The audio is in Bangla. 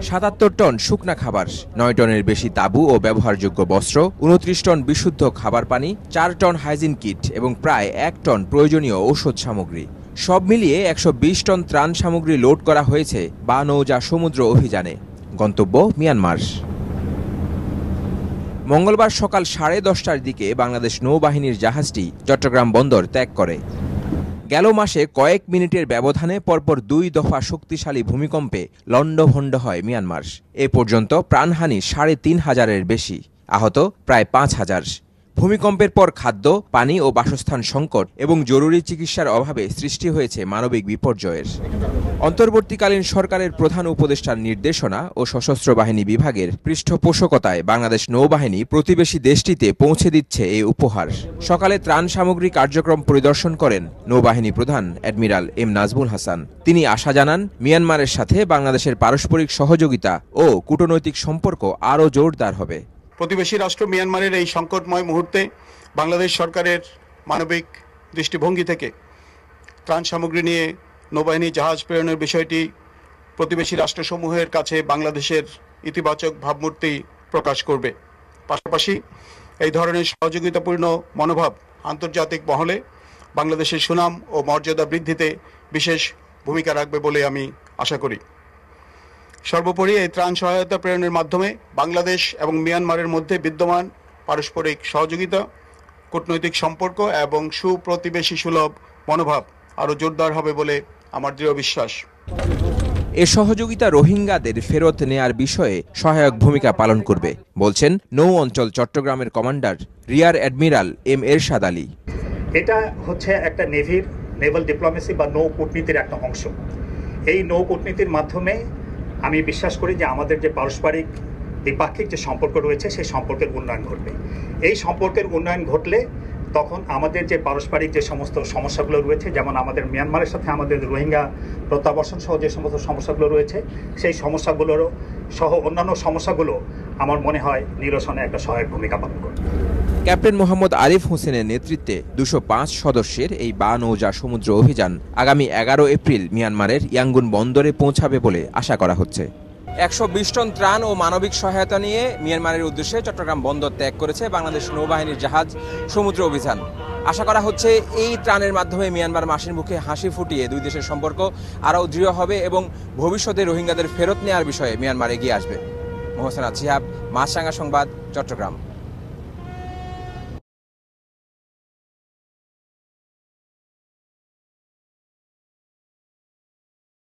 ৭৭ টন শুকনা খাবার, ৯ টনের বেশি তাঁবু ও ব্যবহারযোগ্য বস্ত্র, ২৯ টন বিশুদ্ধ খাবার পানি, ৪ টন হাইজিন কিট এবং প্রায় ১ টন প্রয়োজনীয় ঔষধ সামগ্রী, সব মিলিয়ে ১২০ টন ত্রাণ সামগ্রী লোড করা হয়েছে বা নৌজা সমুদ্র অভিযানে। গন্তব্য মিয়ানমার। মঙ্গলবার সকাল 10:30টার দিকে বাংলাদেশ নৌবাহিনীর জাহাজটি চট্টগ্রাম বন্দর ত্যাগ করে। গেল মাসে কয়েক মিনিটের ব্যবধানে পরপর ২ দফা শক্তিশালী ভূমিকম্পে লণ্ডভণ্ড হয় মিয়ানমার। এ পর্যন্ত প্রাণহানি ৩,৫০০-এর বেশি, আহত প্রায় ৫,০০০। ভূমিকম্পের পর খাদ্য, পানি ও বাসস্থান সংকট এবং জরুরি চিকিৎসার অভাবে সৃষ্টি হয়েছে মানবিক বিপর্যয়ের। অন্তর্বর্তীকালীন সরকারের প্রধান উপদেষ্টার নির্দেশনা ও সশস্ত্র বাহিনী বিভাগের পৃষ্ঠপোষকতায় বাংলাদেশ নৌবাহিনী প্রতিবেশী দেশটিতে পৌঁছে দিচ্ছে এই উপহার। সকালে ত্রাণ সামগ্রী কার্যক্রম পরিদর্শন করেন নৌবাহিনী প্রধান অ্যাডমিরাল এম নাজমুল হাসান। তিনি আশা জানান, মিয়ানমারের সাথে বাংলাদেশের পারস্পরিক সহযোগিতা ও কূটনৈতিক সম্পর্ক আরও জোরদার হবে। প্রতিবেশী রাষ্ট্র মিয়ানমারের এই সংকটময় মুহূর্তে বাংলাদেশ সরকারের মানবিক দৃষ্টিভঙ্গি থেকে ত্রাণ সামগ্রী নিয়ে নৌবাহিনী জাহাজ প্রেরণের বিষয়টি প্রতিবেশী রাষ্ট্রসমূহের কাছে বাংলাদেশের ইতিবাচক ভাবমূর্তি প্রকাশ করবে। পাশাপাশি এই ধরনের সহযোগিতাপূর্ণ মনোভাব আন্তর্জাতিক মহলে বাংলাদেশের সুনাম ও মর্যাদা বৃদ্ধিতে বিশেষ ভূমিকা রাখবে বলে আমি আশা করি। সর্বোপরি এই ত্রাণ সহায়তা প্রেরণের মাধ্যমে বাংলাদেশ এবং মিয়ানমারের মধ্যে বিদ্যমান পারস্পরিক সহযোগিতা, কূটনৈতিক সম্পর্ক এবং সুপ্রতিবেশী সুলভ মনোভাব আরও জোরদার হবে বলে আমার দৃঢ় বিশ্বাস। এ সহযোগিতা রোহিঙ্গাদের ফেরত নেয়ার বিষয়ে সহায়ক ভূমিকা পালন করবে বলছেন নৌ অঞ্চল চট্টগ্রামের কমান্ডার রিয়ার অ্যাডমিরাল এম এরশাদ আলী। এটা হচ্ছে একটা নেভাল ডিপ্লোমেসি বা নৌ কূটনীতির একটা অংশ। এই নৌ কূটনীতির মাধ্যমে আমি বিশ্বাস করি যে আমাদের যে পারস্পরিক দ্বিপাক্ষিক যে সম্পর্ক রয়েছে সেই সম্পর্কের উন্নয়ন ঘটবে। এই সম্পর্কের উন্নয়ন ঘটলে তখন আমাদের যে পারস্পরিক যে সমস্ত সমস্যাগুলো রয়েছে, যেমন আমাদের মিয়ানমারের সাথে আমাদের রোহিঙ্গা প্রত্যাবর্তন সহ যে সমস্ত সমস্যাগুলো রয়েছে, সেই সমস্যাগুলোর সহ অন্যান্য সমস্যাগুলো আমার মনে হয় নিরসনে একটা সহায়ক ভূমিকা পালন করবে। ক্যাপ্টেন মোহাম্মদ আরিফ হোসেনের নেতৃত্বে ২০৫ সদস্যের এই বা নৌজা সমুদ্র অভিযান আগামী ১১ এপ্রিল মিয়ানমারের ইয়াঙ্গুন বন্দরে পৌঁছাবে বলে আশা করা হচ্ছে। ১২০ টন ত্রাণ ও মানবিক সহায়তা নিয়ে মিয়ানমারের উদ্দেশ্যে চট্টগ্রাম বন্দর ত্যাগ করেছে বাংলাদেশ নৌবাহিনীর জাহাজ সমুদ্র অভিযান। আশা করা হচ্ছে এই ত্রাণের মাধ্যমে মিয়ানমার মাসির মুখে হাসি ফুটিয়ে দুই দেশের সম্পর্ক আরও দৃঢ় হবে এবং ভবিষ্যতে রোহিঙ্গাদের ফেরত নেওয়ার বিষয়ে মিয়ানমার এগিয়ে আসবে। মোহসেনা জিহাব, মাছরাঙা সংবাদ, চট্টগ্রাম।